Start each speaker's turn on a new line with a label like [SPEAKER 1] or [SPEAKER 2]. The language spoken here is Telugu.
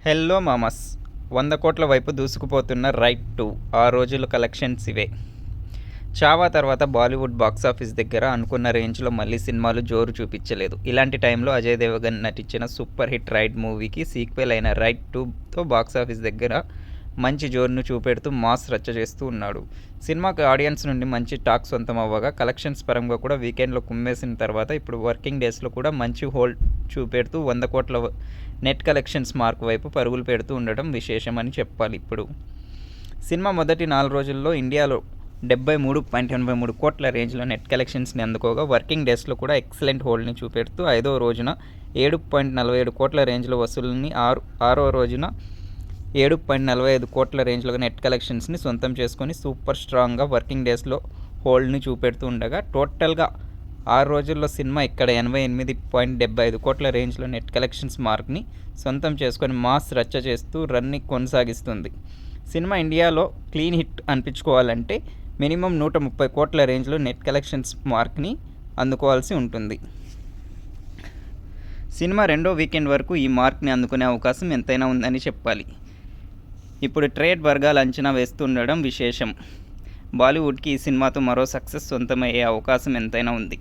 [SPEAKER 1] హెల్లో మామస్ 100 కోట్ల వైపు దూసుకుపోతున్న రైడ్ 2 ఆ రోజుల కలెక్షన్స్ ఇవే. చావా తర్వాత బాలీవుడ్ బాక్సాఫీస్ దగ్గర అనుకున్న రేంజ్లో మళ్ళీ సినిమాలు జోరు చూపించలేదు. ఇలాంటి టైంలో అజయ్ దేవగన్ నటించిన సూపర్ హిట్ రైడ్ మూవీకి సీక్వెల్ అయిన రైడ్ 2తో బాక్సాఫీస్ దగ్గర మంచి జోరును చూపెడుతూ మాస్ రచ్చ చేస్తూ ఉన్నాడు. సినిమాకి ఆడియన్స్ నుండి మంచి టాక్ సొంతం అవ్వగా కలెక్షన్స్ పరంగా కూడా వీకెండ్లో కుమ్మేసిన తర్వాత ఇప్పుడు వర్కింగ్ డేస్లో కూడా మంచి హోల్డ్ చూపెడుతూ 100 కోట్ల నెట్ కలెక్షన్స్ మార్క్ వైపు పరుగులు పెడుతూ ఉండడం విశేషమని చెప్పాలి. ఇప్పుడు సినిమా మొదటి 4 రోజుల్లో ఇండియాలో 73.83 కోట్ల రేంజ్లో నెట్ కలెక్షన్స్ని అందుకోగా వర్కింగ్ డేస్లో కూడా ఎక్సలెంట్ హోల్డ్ని చూపెడుతూ 5వ రోజున 7.47 కోట్ల రేంజ్లో వసూలుని, 6వ రోజున 7.45 కోట్ల రేంజ్లో నెట్ కలెక్షన్స్ని సొంతం చేసుకొని సూపర్ స్ట్రాంగ్గా వర్కింగ్ డేస్లో హోల్డ్ని చూపెడుతూ ఉండగా టోటల్గా 6 రోజుల్లో సినిమా ఇక్కడ 88.75 కోట్ల రేంజ్లో నెట్ కలెక్షన్స్ మార్క్ని సొంతం చేసుకొని మాస్ రచ్చ చేస్తూ రన్ని కొనసాగిస్తుంది. సినిమా ఇండియాలో క్లీన్ హిట్ అనిపించుకోవాలంటే మినిమం 130 కోట్ల రేంజ్లో నెట్ కలెక్షన్స్ మార్క్ని అందుకోవాల్సి ఉంటుంది. సినిమా రెండో వీకెండ్ వరకు ఈ మార్క్ని అందుకునే అవకాశం ఎంతైనా ఉందని చెప్పాలి. ఇప్పుడు ట్రేడ్ వర్గాలు అంచనా వేస్తుండడం విశేషం. బాలీవుడ్కి ఈ సినిమాతో మరో సక్సెస్ సొంతమయ్యే అవకాశం ఎంతైనా ఉంది.